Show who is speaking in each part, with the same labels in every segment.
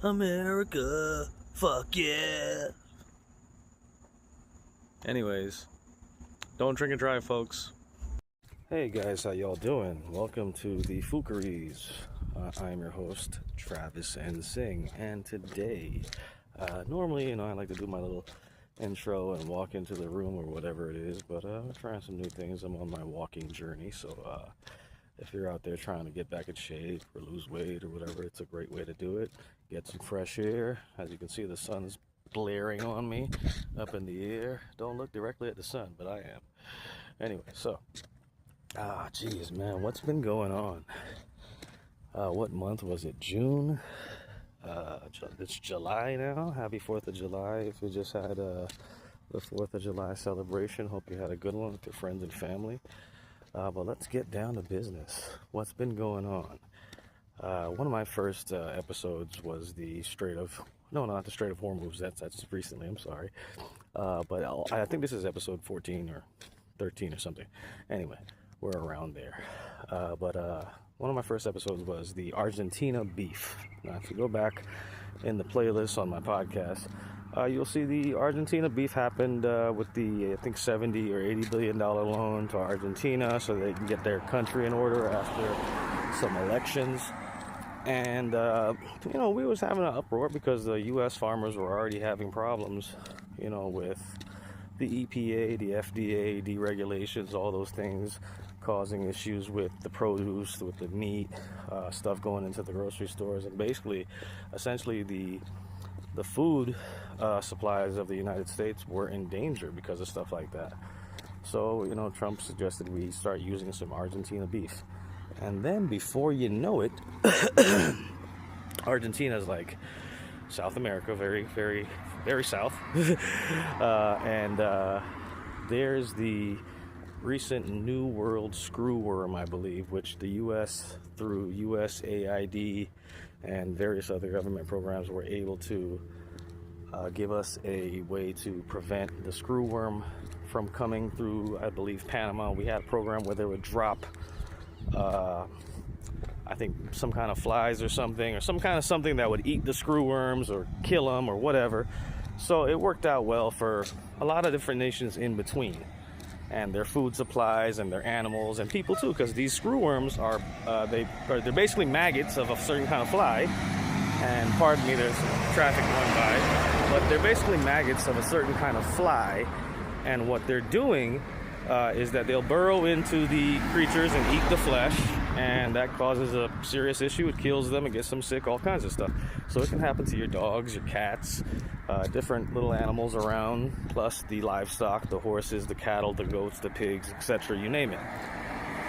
Speaker 1: America, fuck yeah. Anyways, don't drink and drive, folks. Hey guys, how y'all doing? Welcome to TheFookeries. I'm your host, Travis and Singh, and today, normally, I like to do my little intro and walk into the room or whatever it is, but I'm trying some new things. I'm on my walking journey, so if you're out there trying to get back in shape or lose weight or whatever, it's a great way to do it. Get some fresh air. As you can see, the sun's blaring on me up in the air. Don't look directly at the sun, but I am. Anyway, so, geez, man, what's been going on? What month was it? June? It's July now. Happy 4th of July. If you just had the 4th of July celebration, hope you had a good one with your friends and family. But let's get down to business. What's been going on? One of my first episodes was not the Strait of Hormuz. That's recently. I'm sorry. But I think this is episode 14 or 13 or something. Anyway, we're around there. But one of my first episodes was the Argentina beef. Now, if you go back in the playlist on my podcast, you'll see the Argentina beef happened with the, I think, $70 or $80 billion loan to Argentina so they can get their country in order after some elections. And, we was having an uproar because the U.S. farmers were already having problems, with the EPA, the FDA, deregulations, all those things causing issues with the produce, with the meat, stuff going into the grocery stores. And basically, essentially, the food supplies of the United States were in danger because of stuff like that. So, Trump suggested we start using some Argentina beef. And then before you know it, Argentina's like South America, very, very, very south. And there's the recent New World screwworm, I believe, which the U.S. through USAID and various other government programs were able to give us a way to prevent the screwworm from coming through, I believe, Panama. We had a program where they would drop, I think, some kind of flies or some kind of something that would eat the screwworms or kill them or whatever. So it worked out well for a lot of different nations in between, and their food supplies and their animals and people too, because these screwworms are they're basically maggots of a certain kind of fly. And pardon me, there's traffic going by, but they're basically maggots of a certain kind of fly. And what they're doing is that they'll burrow into the creatures and eat the flesh, and that causes a serious issue. It kills them, it gets them sick, all kinds of stuff. So it can happen to your dogs, your cats, different little animals around, plus the livestock, the horses, the cattle, the goats, the pigs, etc., you name it.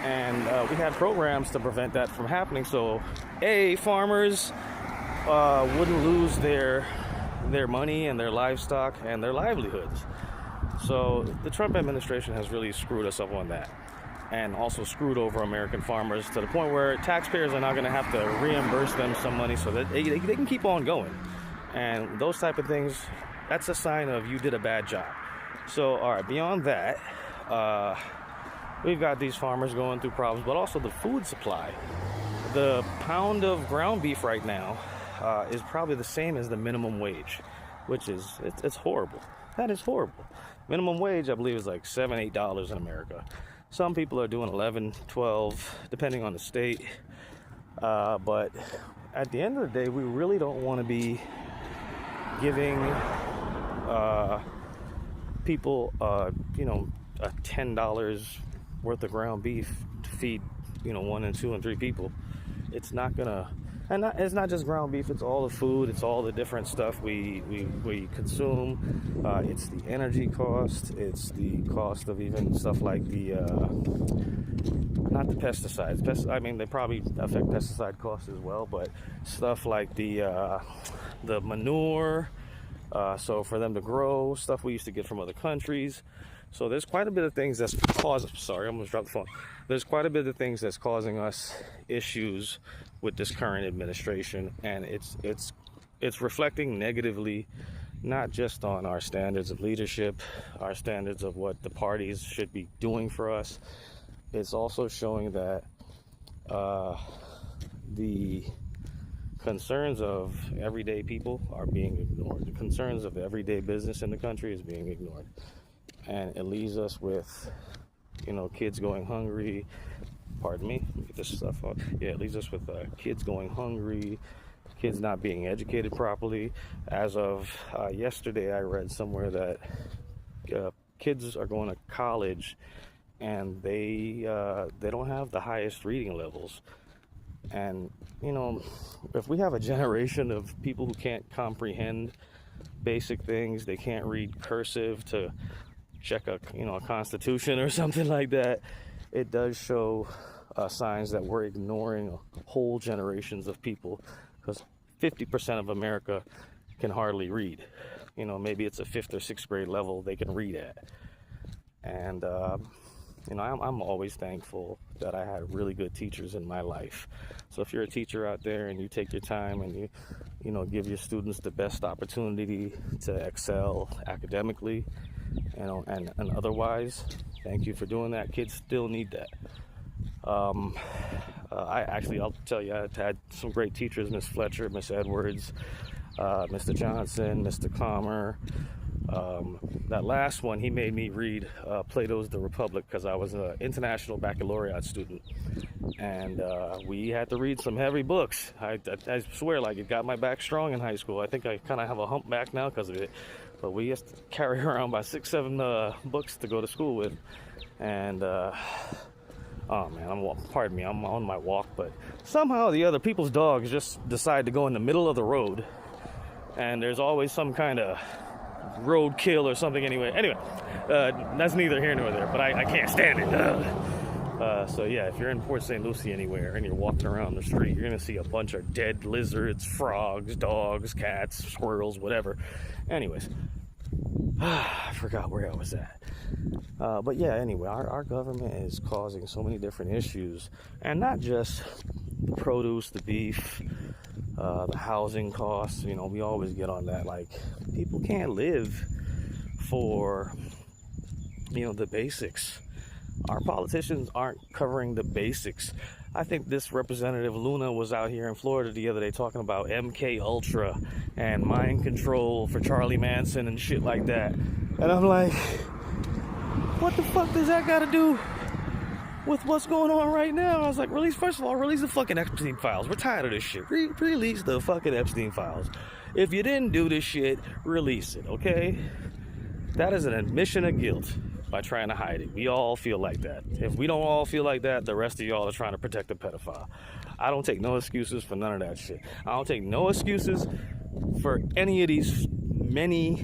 Speaker 1: And we had programs to prevent that from happening, so farmers wouldn't lose their money and their livestock and their livelihoods. So the Trump administration has really screwed us up on that, and also screwed over American farmers to the point where taxpayers are now going to have to reimburse them some money so that they can keep on going. And those type of things, that's a sign of you did a bad job. So, all right, beyond that, we've got these farmers going through problems, but also the food supply. The pound of ground beef right now is probably the same as the minimum wage, which is, it's horrible. That is horrible. Minimum wage, I believe, is like $7, $8 in America. Some people are doing 11, 12, depending on the state. But at the end of the day, we really don't want to be giving people, a $10 worth of ground beef to feed, 1 and 2 and 3 people. It's not gonna. And it's not just ground beef, it's all the food, it's all the different stuff we consume. It's the energy cost, it's the cost of even stuff like the, not the pesticides. They probably affect pesticide costs as well, but stuff like the manure, so for them to grow, stuff we used to get from other countries. So there's quite a bit of things that's sorry, I almost dropped the phone. There's quite a bit of things that's causing us issues with this current administration, and it's reflecting negatively, not just on our standards of leadership, our standards of what the parties should be doing for us. It's also showing that the concerns of everyday people are being ignored. The concerns of everyday business in the country is being ignored. And it leaves us with, kids going hungry. Pardon me, get this stuff on. Yeah, it leaves us with kids going hungry, kids not being educated properly. As of yesterday, I read somewhere that kids are going to college and they don't have the highest reading levels. And if we have a generation of people who can't comprehend basic things, they can't read cursive to check a constitution or something like that, it does show signs that we're ignoring whole generations of people, because 50% of America can hardly read. Maybe it's a 5th or 6th grade level they can read at. And I'm always thankful that I had really good teachers in my life. So if you're a teacher out there and you take your time and you give your students the best opportunity to excel academically, and otherwise, thank you for doing that. Kids still need that. I'll tell you, I had some great teachers: Miss Fletcher, Miss Edwards, Mr. Johnson, Mr. Calmer. That last one, he made me read Plato's The Republic, because I was an international baccalaureate student, and we had to read some heavy books. I swear, like, it got my back strong in high school. I think I kind of have a hump back now because of it, but we used to carry around about 6-7 books to go to school with. And oh man, I'm on my walk, but somehow the other people's dogs just decide to go in the middle of the road, and there's always some kind of roadkill or something. Anyway, that's neither here nor there, but I can't stand it. So yeah, if you're in Port St. Lucie anywhere and you're walking around the street, you're gonna see a bunch of dead lizards, frogs, dogs, cats, squirrels, whatever. Anyways, I forgot where I was at. But yeah, anyway, our government is causing so many different issues, and not just the produce, the beef, the housing costs. We always get on that. Like, people can't live for the basics. Our politicians aren't covering the basics. I think this Representative Luna was out here in Florida the other day talking about MK Ultra and mind control for Charlie Manson and shit like that. And I'm like, what the fuck does that got to do with what's going on right now? I was like, first of all, release the fucking Epstein files. We're tired of this shit. Release the fucking Epstein files. If you didn't do this shit, release it, okay? That is an admission of guilt by trying to hide it. We all feel like that. If we don't all feel like that, the rest of y'all are trying to protect a pedophile. I don't take no excuses for none of that shit. I don't take no excuses for any of these many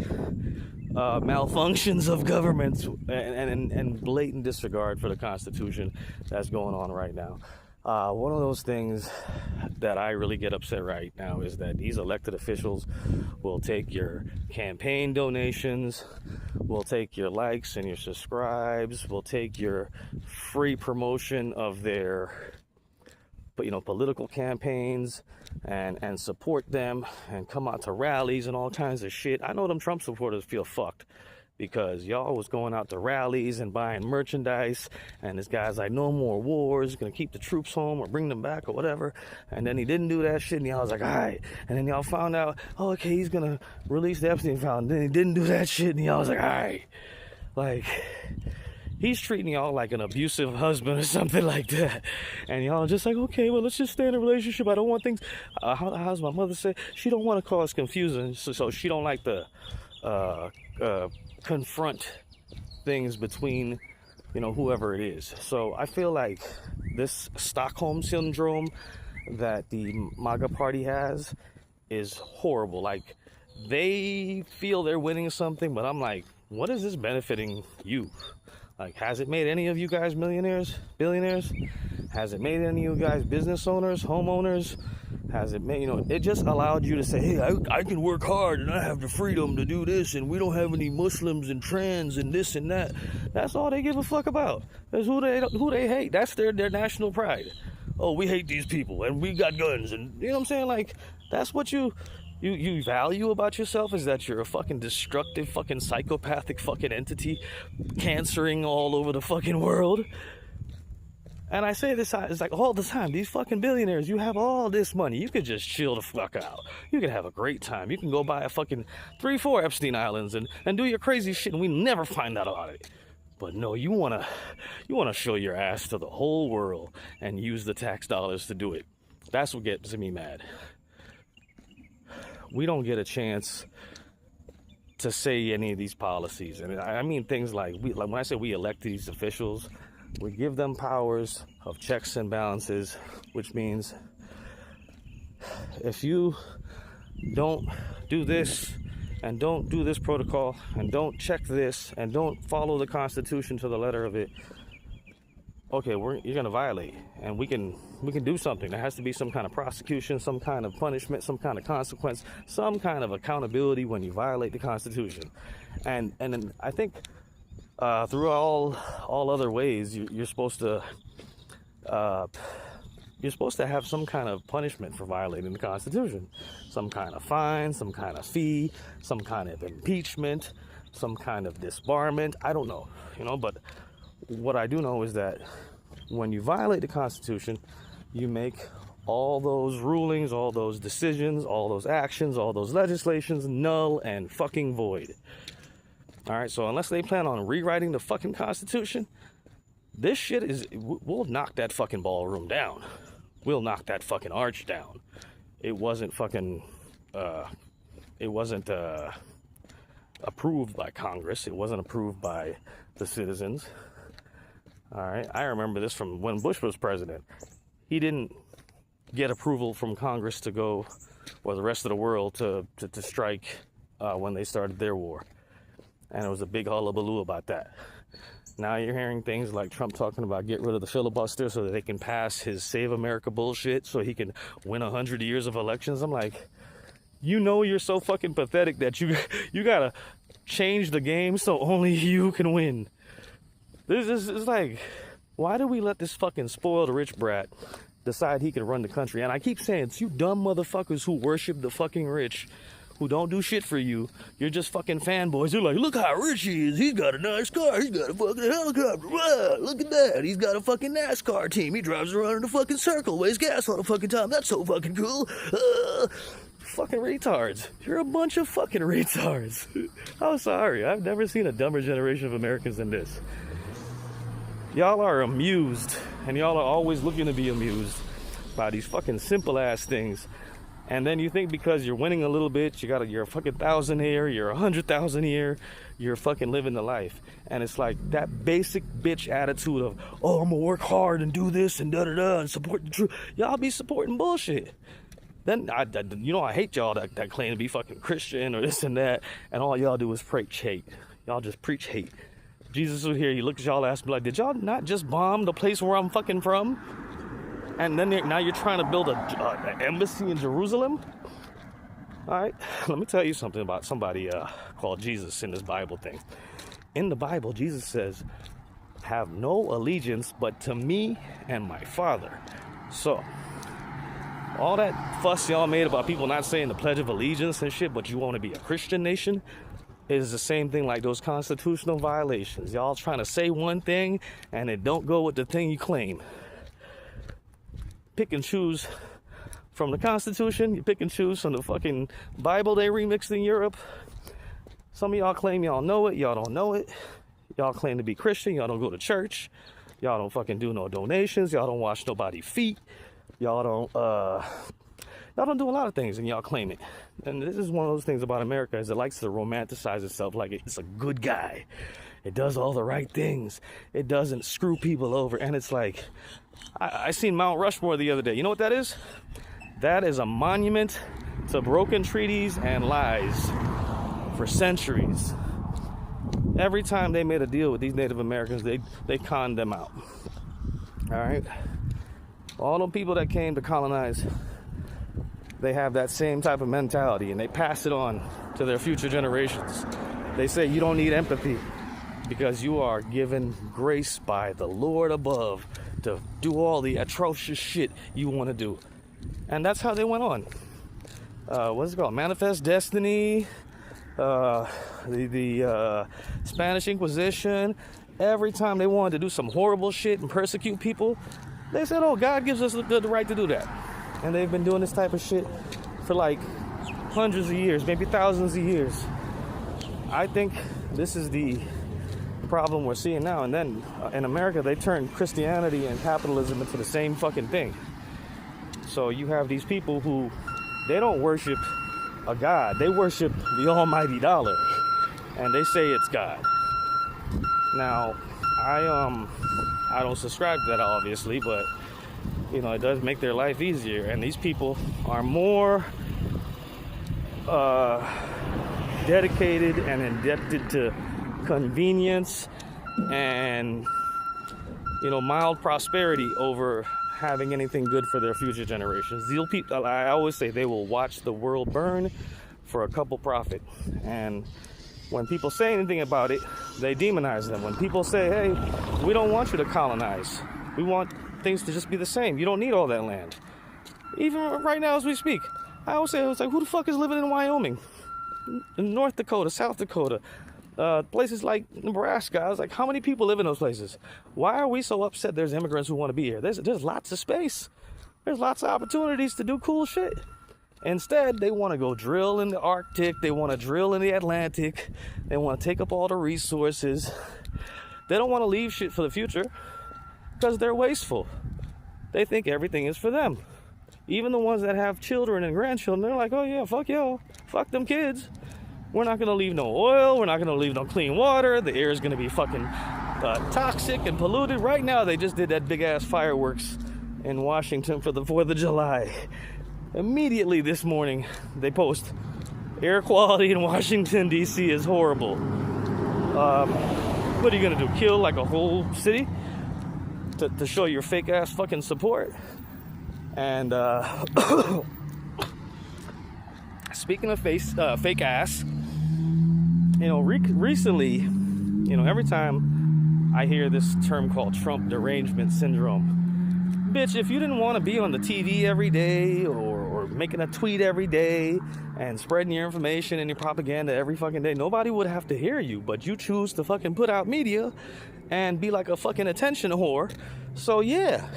Speaker 1: malfunctions of governments and blatant disregard for the Constitution that's going on right now. One of those things that I really get upset right now is that these elected officials will take your campaign donations, will take your likes and your subscribes, will take your free promotion of their political campaigns and support them and come out to rallies and all kinds of shit. I know them Trump supporters feel fucked, because y'all was going out to rallies and buying merchandise, and this guy's like, no more wars, gonna keep the troops home or bring them back or whatever. And then he didn't do that shit, and y'all was like, all right. And then y'all found out, oh, okay, he's gonna release the Epstein file, and then he didn't do that shit, and y'all was like, all right. Like, he's treating y'all like an abusive husband or something like that. And y'all just like, okay, well, let's just stay in a relationship. I don't want things, how's my mother say? She don't want to cause confusion, so she don't like to confront things between whoever it is. So I feel like this Stockholm syndrome that the MAGA party has is horrible. Like, they feel they're winning something, but I'm like, what is this benefiting you? Like, has it made any of you guys millionaires, billionaires? Has it made any of you guys business owners, homeowners? Has it made, it just allowed you to say, hey, I can work hard and I have the freedom to do this, and we don't have any Muslims and trans and this and that. That's all they give a fuck about. That's who they hate. That's their national pride. Oh, we hate these people and we got guns, and you know what I'm saying? Like, that's what you value about yourself, is that you're a fucking destructive, fucking psychopathic fucking entity cancering all over the fucking world. And I say this, it's like all the time, these fucking billionaires, you have all this money. You could just chill the fuck out. You could have a great time. You can go buy a fucking 3-4 Epstein Islands and do your crazy shit and we never find out about it. But no, you wanna show your ass to the whole world and use the tax dollars to do it. That's what gets me mad. We don't get a chance to say any of these policies. And I mean things like when I say we elect these officials, we give them powers of checks and balances, which means if you don't do this and don't do this protocol and don't check this and don't follow the Constitution to the letter of it, okay, you're gonna violate, and we can do something. There has to be some kind of prosecution, some kind of punishment, some kind of consequence, some kind of accountability when you violate the Constitution. And then I think through all other ways, you're supposed to have some kind of punishment for violating the Constitution, some kind of fine, some kind of fee, some kind of impeachment, some kind of disbarment. I don't know, but what I do know is that when you violate the Constitution, you make all those rulings, all those decisions, all those actions, all those legislations null and fucking void. All right, so unless they plan on rewriting the fucking Constitution, this shit we'll knock that fucking ballroom down. We'll knock that fucking arch down. It wasn't fucking, approved by Congress. It wasn't approved by the citizens. All right, I remember this from when Bush was president. He didn't get approval from Congress to go, or the rest of the world to strike when they started their war. And it was a big hullabaloo about that. Now you're hearing things like Trump talking about get rid of the filibuster so that they can pass his Save America bullshit so he can win 100 years of elections. I'm like, you're so fucking pathetic that you gotta change the game so only you can win. This is like, why do we let this fucking spoiled rich brat decide he can run the country? And I keep saying, it's you dumb motherfuckers who worship the fucking rich, who don't do shit for you. You're just fucking fanboys. You're like, look how rich he is. He's got a nice car. He's got a fucking helicopter. Wow, look at that. He's got a fucking NASCAR team. He drives around in a fucking circle, weighs gas all the fucking time. That's so fucking cool. Fucking retards. You're a bunch of fucking retards. I'm sorry. I've never seen a dumber generation of Americans than this. Y'all are amused, and y'all are always looking to be amused by these fucking simple ass things. And then you think because you're winning a little bit, you're a fucking 1,000 a year, you're 100,000 a year, you're fucking living the life. And it's like that basic bitch attitude of, oh, I'm gonna work hard and do this and da-da-da and support the truth. Y'all be supporting bullshit. Then, I hate y'all that claim to be fucking Christian or this and that, and all y'all do is preach hate. Y'all just preach hate. Jesus was here, he looked at y'all, asked me like, did y'all not just bomb the place where I'm fucking from? And then now you're trying to build an embassy in Jerusalem? All right, let me tell you something about somebody called Jesus in this Bible thing. In the Bible, Jesus says, have no allegiance but to me and my Father. So, all that fuss y'all made about people not saying the Pledge of Allegiance and shit, but you want to be a Christian nation, is the same thing like those constitutional violations. Y'all trying to say one thing and it don't go with the thing you claim. Pick and choose from the Constitution, you pick and choose from the fucking Bible they remixed in Europe. Some of y'all claim y'all know it, y'all don't know it. Y'all claim to be Christian, y'all don't go to church. Y'all don't fucking do no donations, y'all don't wash nobody's feet. Y'all don't do a lot of things and y'all claim it. And this is one of those things about America, is it likes to romanticize itself like it's a good guy. It does all the right things. It doesn't screw people over. And it's like, I seen Mount Rushmore the other day. You know what that is? That is a monument to broken treaties and lies for centuries. Every time they made a deal with these Native Americans, they conned them out. All right? All the people that came to colonize, they have that same type of mentality, and they pass it on to their future generations. They say you don't need empathy because you are given grace by the Lord above to do all the atrocious shit you want to do. And that's how they went on. What's it called? Manifest Destiny, the Spanish Inquisition, every time they wanted to do some horrible shit and persecute people, they said, oh, God gives us the right to do that. And they've been doing this type of shit for like hundreds of years, maybe thousands of years. I think this is the problem we're seeing now. And then in America, they turned Christianity and capitalism into the same fucking thing. So you have these people who, they don't worship a God. They worship the almighty dollar. And they say it's God. Now, I don't subscribe to that, obviously, but you know, it does make their life easier. And these people are more dedicated and indebted to convenience and, you know, mild prosperity over having anything good for their future generations. These people, I always say, they will watch the world burn for a couple profit. And when people say anything about it, they demonize them. When people say, hey, we don't want you to colonize. We want things to just be the same. You don't need all that land. Even right now as we speak, I always say, it's like, who the fuck is living in Wyoming? In North Dakota, South Dakota, places like Nebraska. I was like, how many people live in those places? Why are we so upset there's immigrants who want to be here? There's lots of space. There's lots of opportunities to do cool shit. Instead, they want to go drill in the Arctic. They want to drill in the Atlantic. They want to take up all the resources. They don't want to leave shit for the future because they're wasteful. They think everything is for them. Even the ones that have children and grandchildren, they're like, oh yeah, fuck y'all. Fuck them kids. We're not going to leave no oil. We're not going to leave no clean water. The air is going to be fucking toxic and polluted. Right now, they just did that big-ass fireworks in Washington for the 4th of July. Immediately this morning, they post, air quality in Washington, D.C. is horrible. What are you going to do, kill like a whole city to show your fake-ass fucking support? And speaking of fake ass, you know, recently, you know, every time I hear this term called Trump derangement syndrome, bitch, if you didn't want to be on the TV every day or making a tweet every day and spreading your information and your propaganda every fucking day, nobody would have to hear you. But you choose to fucking put out media and be like a fucking attention whore. So yeah,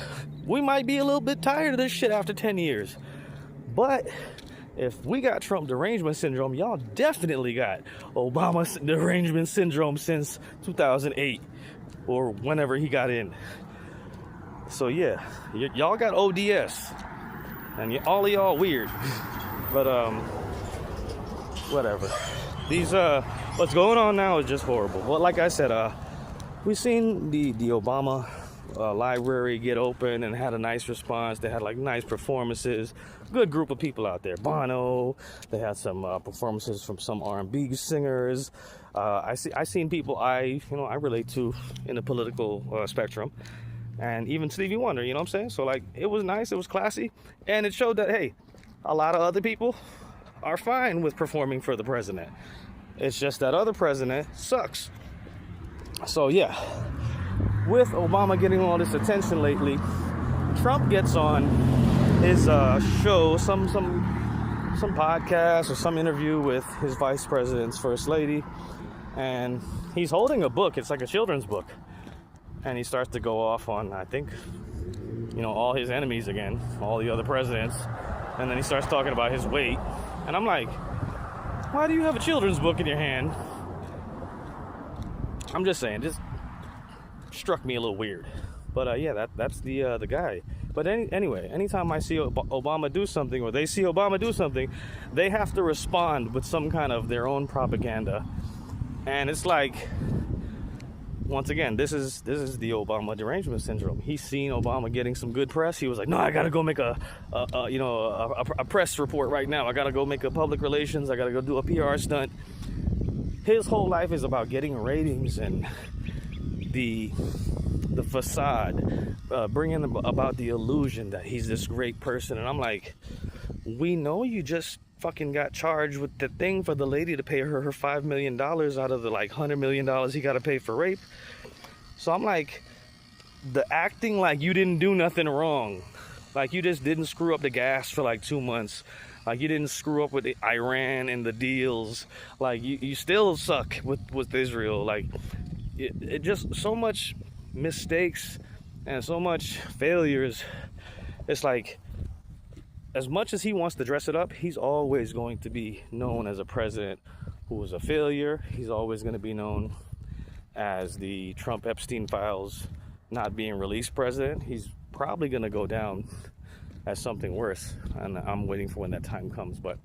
Speaker 1: we might be a little bit tired of this shit after 10 years. But if we got Trump derangement syndrome, y'all definitely got Obama derangement syndrome since 2008 or whenever he got in. So yeah, y'all got ODS, and all of y'all weird. But whatever. These what's going on now is just horrible. Well, like I said, we've seen the Obama library get open and had a nice response. They had like nice performances. Good group of people out there. Bono. They had some performances from some R&B singers. I seen people I relate to in the political spectrum. And even Stevie Wonder, you know what I'm saying? So, like, it was nice, it was classy, and it showed that, hey, a lot of other people are fine with performing for the president. It's just that other president sucks. So, yeah, with Obama getting all this attention lately, Trump gets on his show, some podcast or some interview with his vice president's first lady, and he's holding a book. It's like a children's book. And he starts to go off on, I think, you know, all his enemies again, all the other presidents. And then he starts talking about his weight. And I'm like, why do you have a children's book in your hand? I'm just saying, just struck me a little weird. But yeah, that's the guy. But anyway, anytime I see Obama do something, or they see Obama do something, they have to respond with some kind of their own propaganda. And it's like, once again, this is the Obama derangement syndrome. He's seen Obama getting some good press. He was like, no, I gotta go make a press report right now. I gotta go make a public relations. I gotta go do a PR stunt. His whole life is about getting ratings and the facade, bringing about the illusion that he's this great person. And I'm like, we know you just fucking got charged with the thing for the lady to pay her $5 million out of the like $100 million he got to pay for rape. So I'm like, the acting like you didn't do nothing wrong, like you just didn't screw up the gas for like 2 months, like you didn't screw up with Iran and the deals, like you still suck with Israel. Like, it just so much mistakes and so much failures. It's like, as much as he wants to dress it up, he's always going to be known as a president who was a failure. He's always going to be known as the Trump Epstein files not being released president. He's probably going to go down as something worse, and I'm waiting for when that time comes. But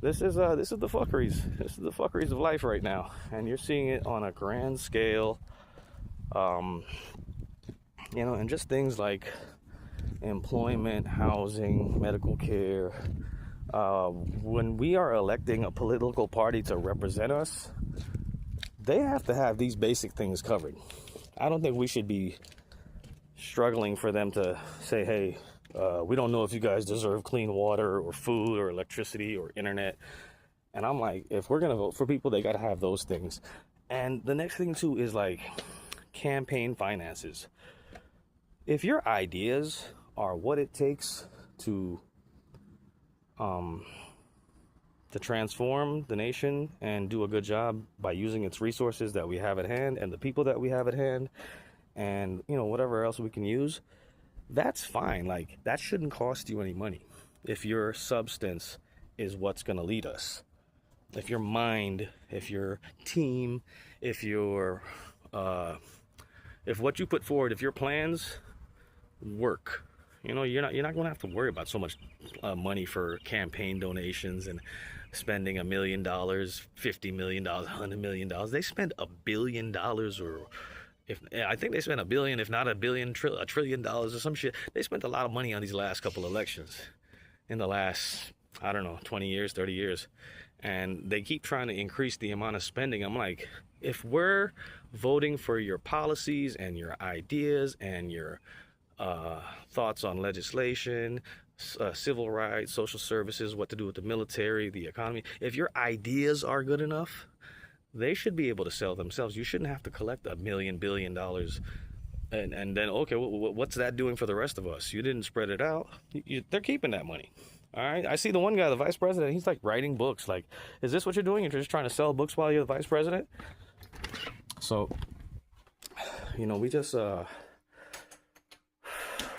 Speaker 1: this is the fuckeries. This is the fuckeries of life right now, and you're seeing it on a grand scale. And just things like employment, housing, medical care. When we are electing a political party to represent us, they have to have these basic things covered. I don't think we should be struggling for them to say, hey, we don't know if you guys deserve clean water or food or electricity or internet. And I'm like, if we're going to vote for people, they got to have those things. And the next thing too is like campaign finances. If your ideas are what it takes to transform the nation and do a good job by using its resources that we have at hand and the people that we have at hand and, whatever else we can use, that's fine. Like, that shouldn't cost you any money if your substance is what's going to lead us. If your mind, if your team, if what you put forward, if your plans work, you're not going to have to worry about so much money for campaign donations and spending $1 million, $50 million, $100 million. They spend $1 billion, or I think they spent $1 billion, if not $1 billion, $1 trillion or some shit. They spent a lot of money on these last couple elections in the last, 20 years, 30 years. And they keep trying to increase the amount of spending. I'm like, if we're voting for your policies and your ideas and your thoughts on legislation, civil rights, social services, what to do with the military, the economy, if your ideas are good enough, they should be able to sell themselves. You shouldn't have to collect $1 billion and then, okay, what's that doing for the rest of us? You didn't spread it out. They're keeping that money. All right. I see the one guy, the vice president, he's like writing books. Like, is this what you're doing? You're just trying to sell books while you're the vice president? So, we just,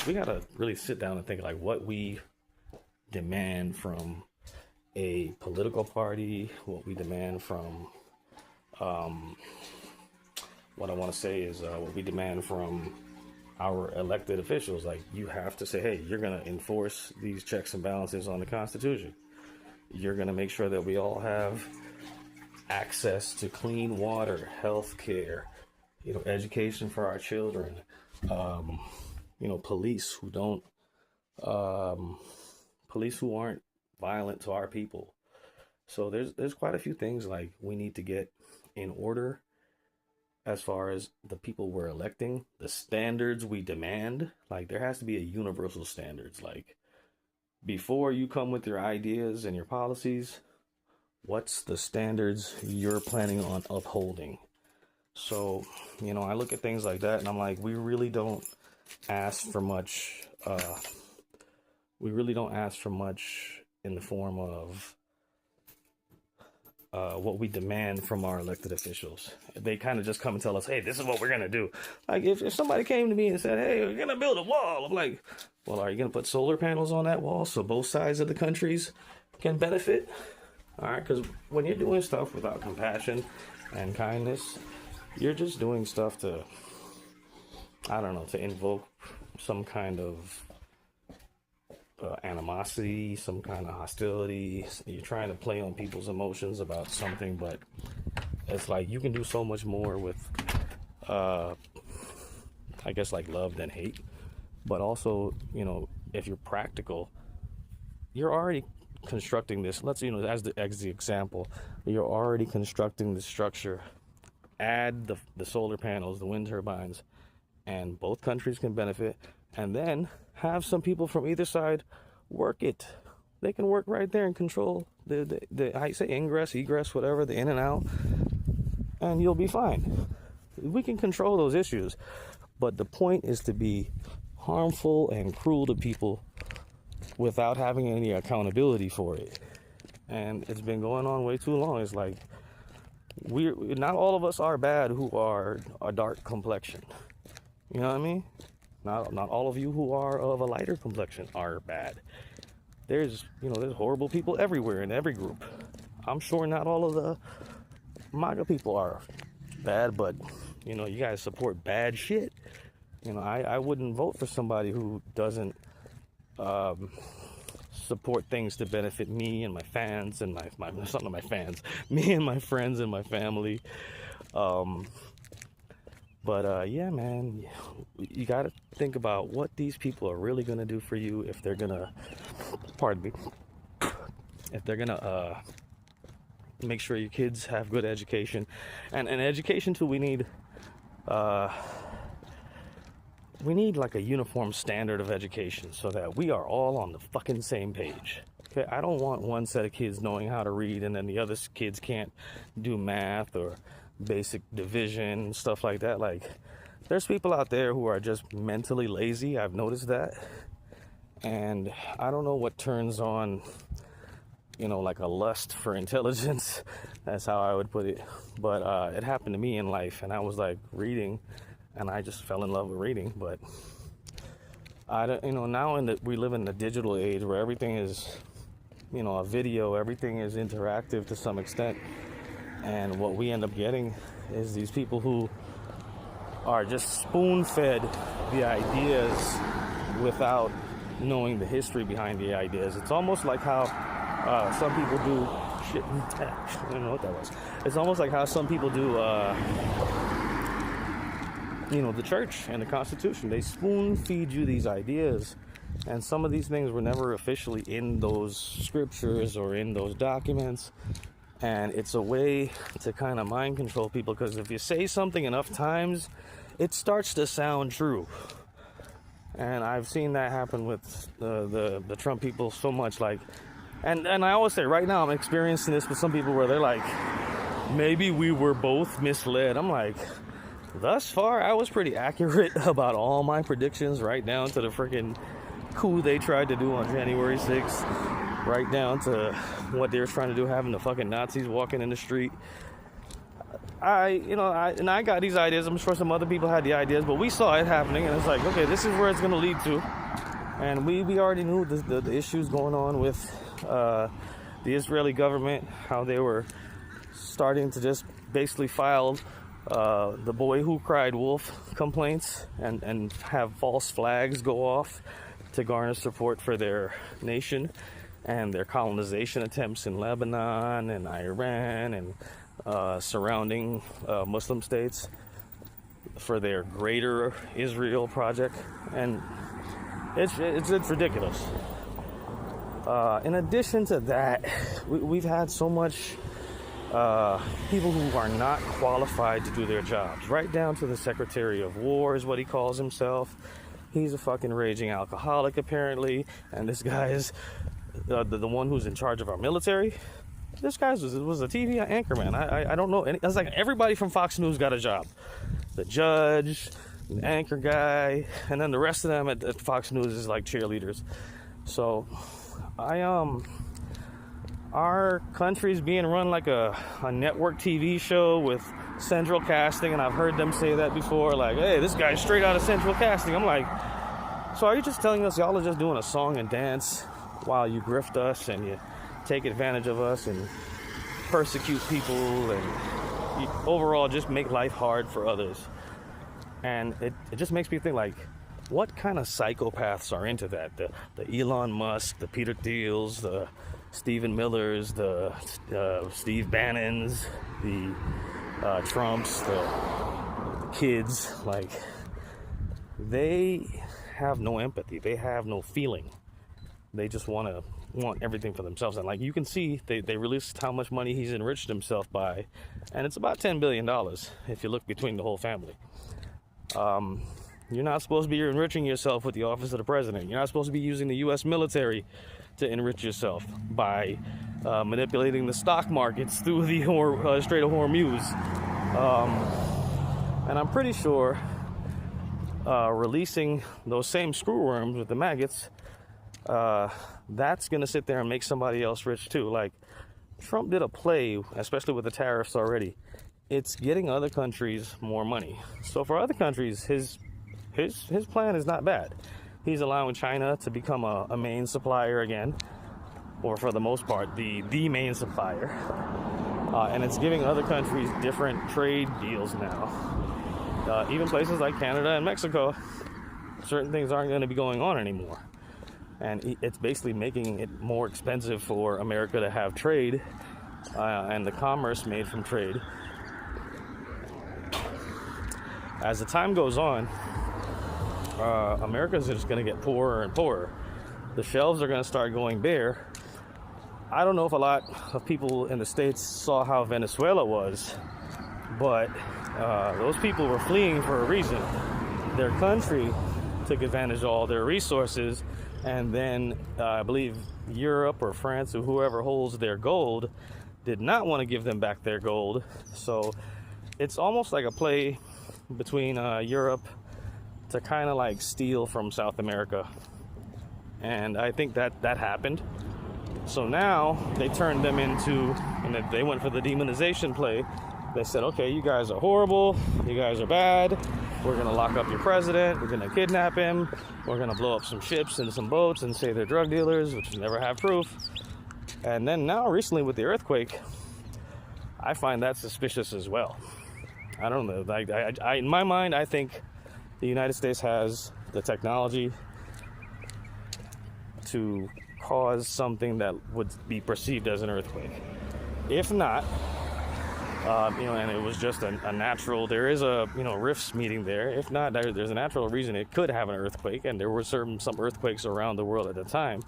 Speaker 1: we got to really sit down and think like what we demand from a political party, what we demand from, what I want to say is what we demand from our elected officials. Like, you have to say, hey, you're going to enforce these checks and balances on the Constitution. You're going to make sure that we all have access to clean water, health care, education for our children, police who aren't violent to our people. So there's quite a few things like we need to get in order as far as the people we're electing, the standards we demand. Like, there has to be a universal standards. Like, before you come with your ideas and your policies, what's the standards you're planning on upholding? So, I look at things like that and I'm like, we really don't ask for much. We really don't ask for much in the form of what we demand from our elected officials. They kind of just come and tell us, hey, this is what we're going to do. Like, if somebody came to me and said, hey, we're going to build a wall, I'm like, well, are you going to put solar panels on that wall so both sides of the countries can benefit? All right, because when you're doing stuff without compassion and kindness, you're just doing stuff to, to invoke some kind of animosity, some kind of hostility. You're trying to play on people's emotions about something, but it's like you can do so much more with, I guess, like love than hate. But also, if you're practical, you're already constructing this. Let's, as the example, you're already constructing the structure. Add the solar panels, the wind turbines, and both countries can benefit. And then have some people from either side work it. They can work right there and control the I say ingress, egress, whatever, the in and out, and you'll be fine. We can control those issues, but the point is to be harmful and cruel to people without having any accountability for it. And it's been going on way too long. It's like, we're not all of us are bad who are a dark complexion. You know what I mean? Not all of you who are of a lighter complexion are bad. There's horrible people everywhere in every group. I'm sure not all of the MAGA people are bad, but you guys support bad shit. I wouldn't vote for somebody who doesn't support things to benefit me and my fans and my fans, me and my friends and my family. Yeah, man, you got to think about what these people are really going to do for you if they're going to, make sure your kids have good education. And education, too, we need like a uniform standard of education so that we are all on the fucking same page. Okay, I don't want one set of kids knowing how to read and then the other kids can't do math or basic division, stuff like that. Like, there's people out there who are just mentally lazy. I've noticed that. And I don't know what turns on, like a lust for intelligence. That's how I would put it. But it happened to me in life, and I was like reading, and I just fell in love with reading. But I don't, now we live in the digital age where everything is, a video, everything is interactive to some extent. And what we end up getting is these people who are just spoon-fed the ideas without knowing the history behind the ideas. It's almost like how some people do shit. I don't know what that was. It's almost like how some people do, the church and the Constitution. They spoon-feed you these ideas. And some of these things were never officially in those scriptures or in those documents. And it's a way to kind of mind control people, because if you say something enough times, it starts to sound true. And I've seen that happen with the Trump people so much. Like, and I always say, right now I'm experiencing this with some people where they're like, maybe we were both misled. I'm like, thus far I was pretty accurate about all my predictions, right down to the freaking coup they tried to do on January 6th, right down to what they were trying to do, having the fucking Nazis walking in the street. I got these ideas. I'm sure some other people had the ideas, but we saw it happening, and it's like, okay, this is where it's going to lead to. And we already knew the issues going on with the Israeli government, how they were starting to just basically file the boy who cried wolf complaints and have false flags go off to garner support for their nation and their colonization attempts in Lebanon and Iran and surrounding Muslim states for their greater Israel project. And it's ridiculous. In addition to that, we've had so much people who are not qualified to do their jobs, right down to the Secretary of War is what he calls himself. He's a fucking raging alcoholic, apparently, and this guy is the one who's in charge of our military. This guy was a TV anchorman. I don't know. It's like everybody from Fox News got a job. The judge, the anchor guy, and then the rest of them at Fox News is like cheerleaders. So, our country's being run like a network TV show with central casting, and I've heard them say that before, like, hey, this guy's straight out of central casting. I'm like, so are you just telling us y'all are just doing a song and dance while you grift us and you take advantage of us and persecute people and you overall just make life hard for others? And it just makes me think, like, what kind of psychopaths are into that? The Elon Musk, the Peter Thiels, the Stephen Millers, the Steve Bannons, the Trumps, the kids. Like, they have no empathy. They have no feeling. They just want everything for themselves. And like you can see, they released how much money he's enriched himself by, and it's about $10 billion if you look between the whole family. You're not supposed to be enriching yourself with the office of the president. You're not supposed to be using the U.S. military to enrich yourself by manipulating the stock markets through the Strait of Hormuz. And I'm pretty sure releasing those same screwworms with the maggots, that's going to sit there and make somebody else rich too. Like, Trump did a play, especially with the tariffs already. It's getting other countries more money. So for other countries, his plan is not bad. He's allowing China to become a main supplier again, or for the most part, the main supplier. And it's giving other countries different trade deals now. Even places like Canada and Mexico, certain things aren't going to be going on anymore. And it's basically making it more expensive for America to have trade and the commerce made from trade. As the time goes on, America's just going to get poorer and poorer. The shelves are going to start going bare. I don't know if a lot of people in the States saw how Venezuela was, but those people were fleeing for a reason. Their country took advantage of all their resources, and then I believe Europe or France or whoever holds their gold did not want to give them back their gold. So it's almost like a play between Europe to kind of like steal from South America. And I think that happened. So now they turned them into, and they went for the demonization play. They said, okay, you guys are horrible, you guys are bad, we're going to lock up your president, we're going to kidnap him, we're going to blow up some ships and some boats and say they're drug dealers, which never have proof. And then now recently with the earthquake, I find that suspicious as well. I don't know, I in my mind, I think the United States has the technology to cause something that would be perceived as an earthquake. If not, and it was just a natural, there is a, rifts meeting there. If not, there's a natural reason it could have an earthquake, and there were some earthquakes around the world at the time,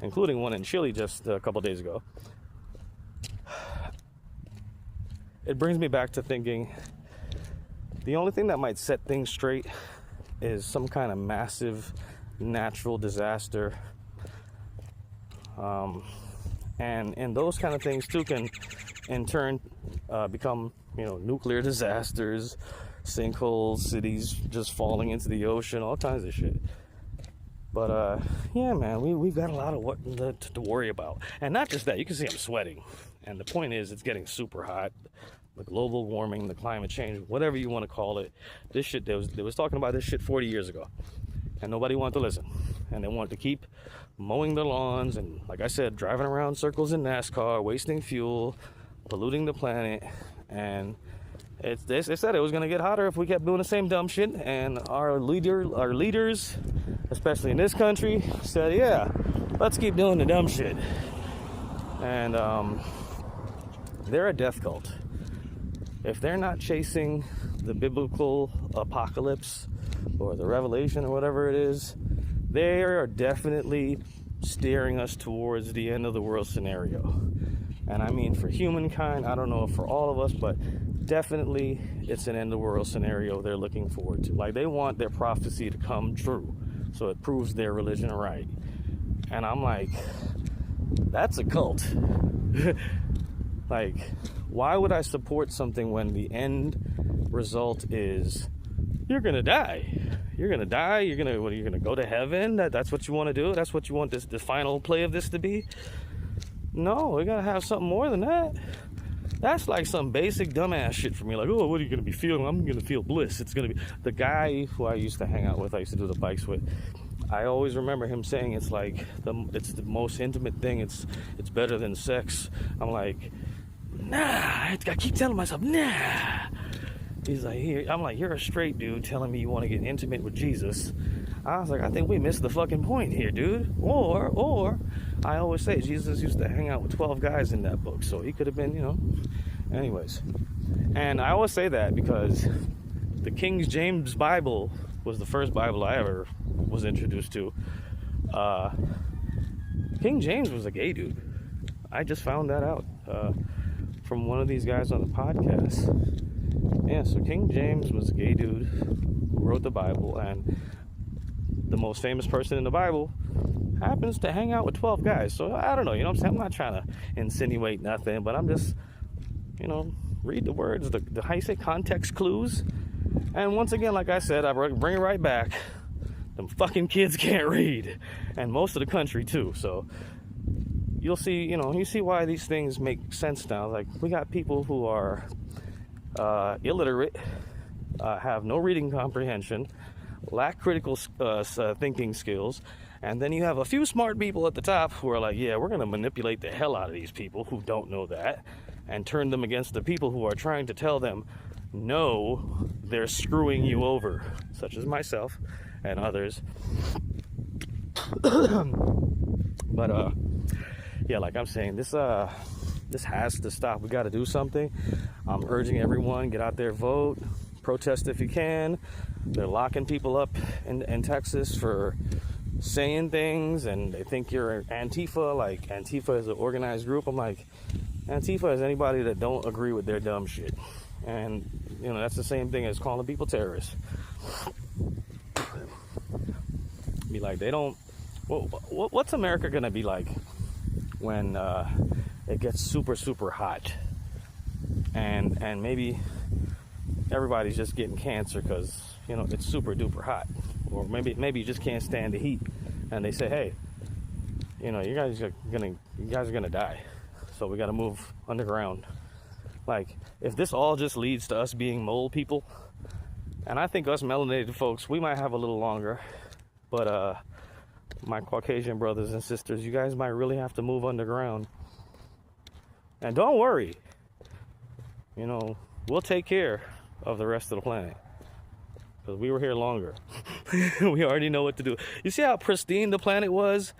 Speaker 1: including one in Chile just a couple days ago. It brings me back to thinking the only thing that might set things straight is some kind of massive natural disaster. And those kind of things too can in turn become nuclear disasters, sinkholes, cities just falling into the ocean, all kinds of shit. But yeah, man, we've got a lot of what to worry about. And not just that, you can see I'm sweating. And the point is, it's getting super hot. The global warming, the climate change, whatever you want to call it. This shit, they was talking about this shit 40 years ago. And nobody wanted to listen. And they wanted to keep mowing their lawns and, like I said, driving around circles in NASCAR, wasting fuel, polluting the planet. And they said it was going to get hotter if we kept doing the same dumb shit. And our leaders, especially in this country, said, yeah, let's keep doing the dumb shit. And they're a death cult. If they're not chasing the biblical apocalypse or the revelation or whatever it is, they are definitely steering us towards the end of the world scenario. And I mean, for humankind, I don't know if for all of us, but definitely it's an end of the world scenario they're looking forward to. Like, they want their prophecy to come true, so it proves their religion right. And I'm like, that's a cult. Like, why would I support something when the end result is you're gonna die? You're gonna die. You're gonna go to heaven. That's what you want to do. That's what you want the final play of this to be. No, we gotta have something more than that. That's like some basic dumbass shit for me. Like, oh, what are you gonna be feeling? I'm gonna feel bliss. It's gonna be the guy who I used to hang out with. I used to do the bikes with. I always remember him saying it's like it's the most intimate thing. It's better than sex. I'm like, nah. I keep telling myself, nah. He's like, here. I'm like, you're a straight dude telling me you want to get intimate with Jesus. I was like, I think we missed the fucking point here, dude. Or I always say Jesus used to hang out with 12 guys in that book, so he could have been, Anyways, and I always say that because the King James Bible was the first Bible I ever was introduced to. King James was a gay dude. I just found that out from one of these guys on the podcast. Yeah, so King James was a gay dude who wrote the Bible, and the most famous person in the Bible happens to hang out with 12 guys. So I don't know, what I'm saying? I'm not trying to insinuate nothing, but I'm just, read the words, the how you say, context clues. And once again, like I said, I bring it right back. Them fucking kids can't read, and most of the country too. So you'll see, you see why these things make sense now. Like, we got people who are illiterate, have no reading comprehension, lack critical thinking skills, and then you have a few smart people at the top who are like, yeah, we're going to manipulate the hell out of these people who don't know that and turn them against the people who are trying to tell them, no, they're screwing you over, such as myself and others. But yeah, like I'm saying, this has to stop. We got to do something. I'm urging everyone, get out there, vote, protest if you can. They're locking people up in Texas for saying things, and they think you're Antifa. Like, Antifa is an organized group. I'm like, Antifa is anybody that don't agree with their dumb shit. And, that's the same thing as calling people terrorists. Be like, they don't... What's America going to be like when it gets super, super hot? And maybe everybody's just getting cancer because, it's super duper hot. Or maybe you just can't stand the heat. And they say, hey, you guys are gonna die. So we got to move underground. Like, if this all just leads to us being mole people, and I think us melanated folks, we might have a little longer, but my Caucasian brothers and sisters, you guys might really have to move underground. And don't worry, we'll take care of the rest of the planet, because we were here longer. We already know what to do. You see how pristine the planet was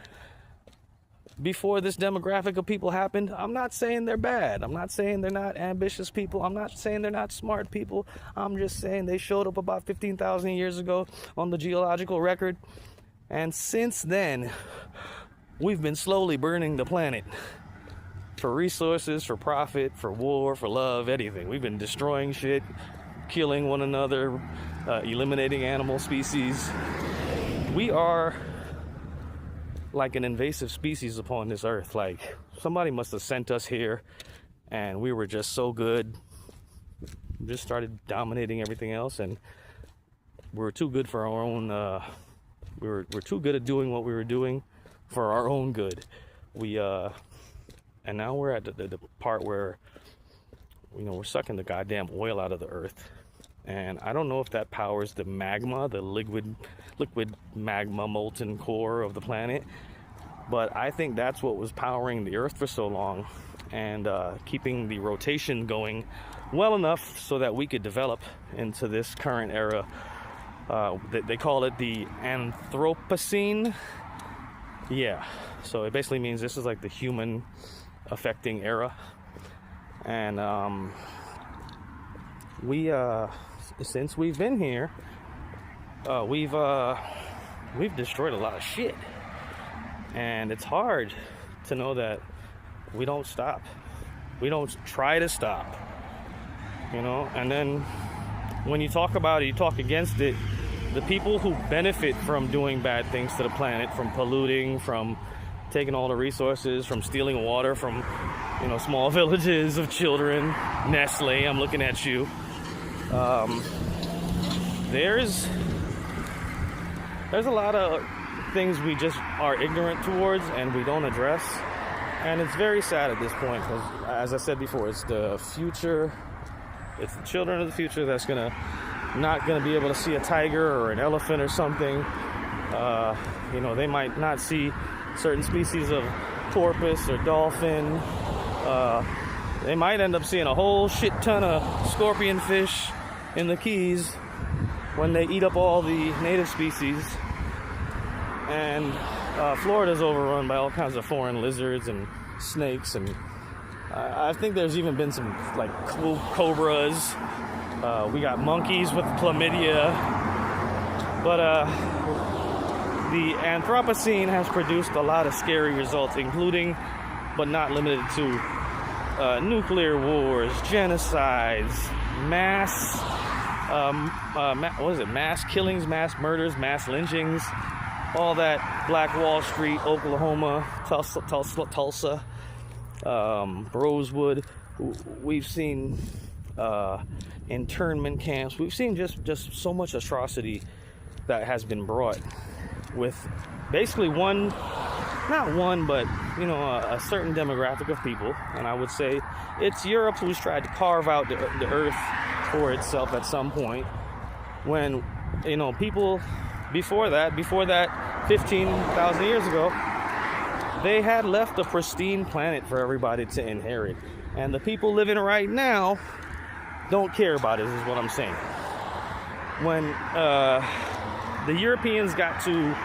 Speaker 1: before this demographic of people happened? I'm not saying they're bad. I'm not saying they're not ambitious people. I'm not saying they're not smart people. I'm just saying they showed up about 15,000 years ago on the geological record. And since then, we've been slowly burning the planet for resources, for profit, for war, for love, anything. We've been destroying shit, killing one another, eliminating animal species. We are like an invasive species upon this earth. Like, somebody must have sent us here, and we were just so good, just started dominating everything else, and we're too good for our own. We're too good at doing what we were doing for our own good. And now we're at the part where, we're sucking the goddamn oil out of the earth. And I don't know if that powers the magma, the liquid magma molten core of the planet. But I think that's what was powering the earth for so long, and keeping the rotation going well enough so that we could develop into this current era. They call it the Anthropocene. Yeah, so it basically means this is like the human affecting era. And since we've been here, we've destroyed a lot of shit. And it's hard to know that we don't stop. We don't try to stop. And then when you talk about it, you talk against it, the people who benefit from doing bad things to the planet, from polluting, from taking all the resources, from stealing water from, small villages of children, Nestle, I'm looking at you. There's a lot of things we just are ignorant towards and we don't address. And it's very sad at this point, because, as I said before, it's the future. It's the children of the future that's not gonna be able to see a tiger or an elephant or something. They might not see certain species of porpoise or dolphin. They might end up seeing a whole shit ton of scorpion fish in the Keys when they eat up all the native species. And Florida's overrun by all kinds of foreign lizards and snakes, and I think there's even been some like cobras. We got monkeys with chlamydia. But the Anthropocene has produced a lot of scary results, including, but not limited to, nuclear wars, genocides, mass killings, mass murders, mass lynchings, all that. Black Wall Street, Oklahoma, Tulsa, Rosewood. We've seen internment camps. We've seen just so much atrocity that has been brought with basically one not one, but a certain demographic of people, and I would say it's Europe who's tried to carve out the earth for itself at some point. When people before that 15,000 years ago, they had left a pristine planet for everybody to inherit, and the people living right now don't care about it, is what I'm saying. When the Europeans got to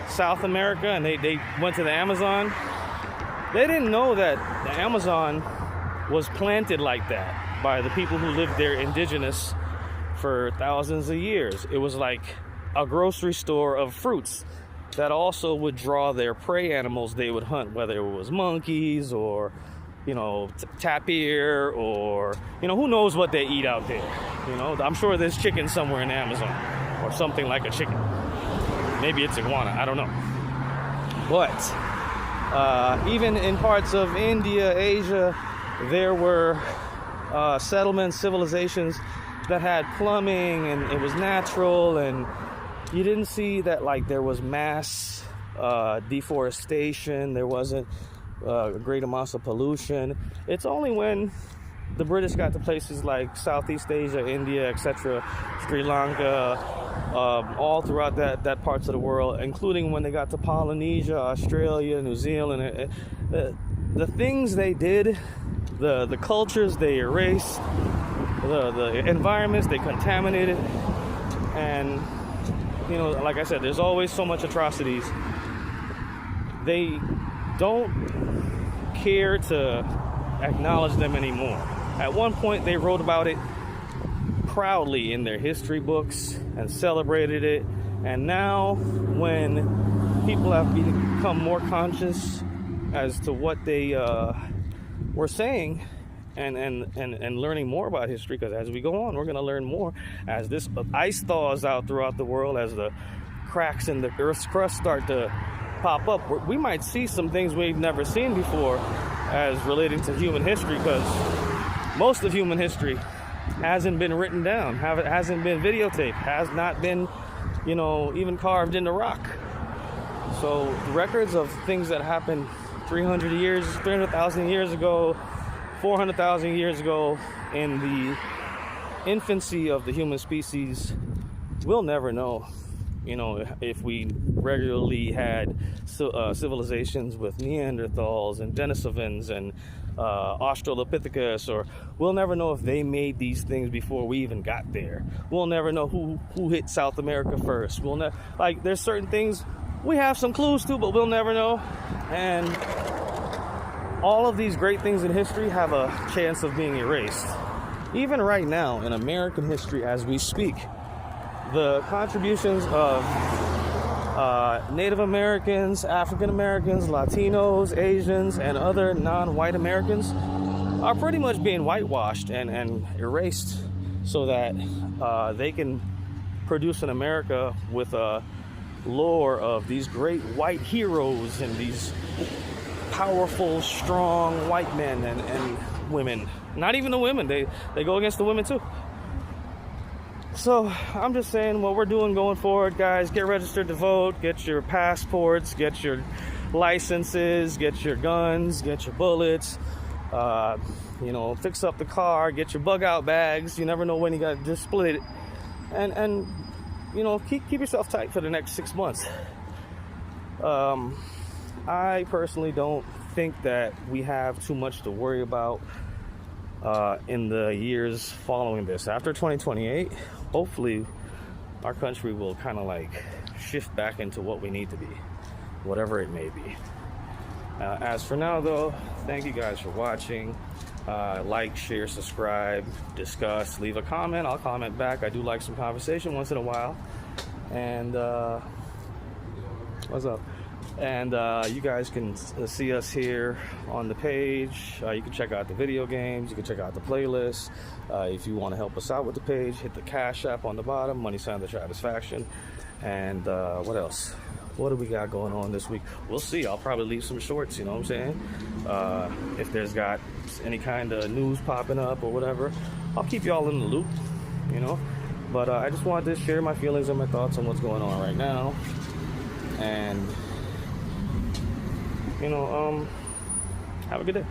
Speaker 1: South America and they went to the Amazon, they didn't know that the Amazon was planted like that by the people who lived there indigenous for thousands of years. It was like a grocery store of fruits that also would draw their prey animals they would hunt, whether it was monkeys or tapir, or who knows what they eat out there. I'm sure there's chicken somewhere in the Amazon, or something like a chicken. Maybe it's iguana, I don't know. But even in parts of India, Asia, there were settlements, civilizations that had plumbing, and it was natural, and you didn't see that like there was mass deforestation. There wasn't great amounts of pollution. It's only when the British got to places like Southeast Asia, India, etc., Sri Lanka, all throughout that parts of the world, including when they got to Polynesia, Australia, New Zealand, the things they did, the cultures they erased, the environments they contaminated, and like I said, there's always so much atrocities. They don't care to acknowledge them anymore. At one point, they wrote about it proudly in their history books and celebrated it. And now, when people have become more conscious as to what they were saying, and learning more about history, because as we go on, we're going to learn more as this ice thaws out throughout the world, as the cracks in the Earth's crust start to pop up. We might see some things we've never seen before as relating to human history, because most of human history hasn't been written down, hasn't been videotaped, has not been, even carved into rock. So records of things that happened 300,000 years ago, 400,000 years ago, in the infancy of the human species, we'll never know. If we regularly had civilizations with Neanderthals and Denisovans and Australopithecus, or we'll never know if they made these things before we even got there. We'll never know who hit South America first. There's certain things we have some clues to, but we'll never know. And all of these great things in history have a chance of being erased. Even right now in American history, as we speak, the contributions of Native Americans, African Americans, Latinos, Asians, and other non-white Americans are pretty much being whitewashed and erased, so that they can produce an America with a lore of these great white heroes and these powerful, strong white men and women. Not even the women, they go against the women too. So I'm just saying, what we're doing going forward, guys, get registered to vote, get your passports, get your licenses, get your guns, get your bullets, fix up the car, get your bug out bags. You never know when you got to just split it, and keep yourself tight for the next 6 months. I personally don't think that we have too much to worry about in the years following this. After 2028, hopefully our country will kind of like shift back into what we need to be, whatever it may be. As for now, though, thank you guys for watching. Like, share, subscribe, discuss, leave a comment. I'll comment back. I do like some conversation once in a while. And what's up? And you guys can see us here on the page. You can check out the video games. You can check out the playlist. If you want to help us out with the page, hit the Cash App on the bottom, $, the Travis Faction. And what else? What do we got going on this week? We'll see. I'll probably leave some shorts, you know what I'm saying? If there's got any kind of news popping up or whatever, I'll keep y'all in the loop, But I just wanted to share my feelings and my thoughts on what's going on right now. And have a good day.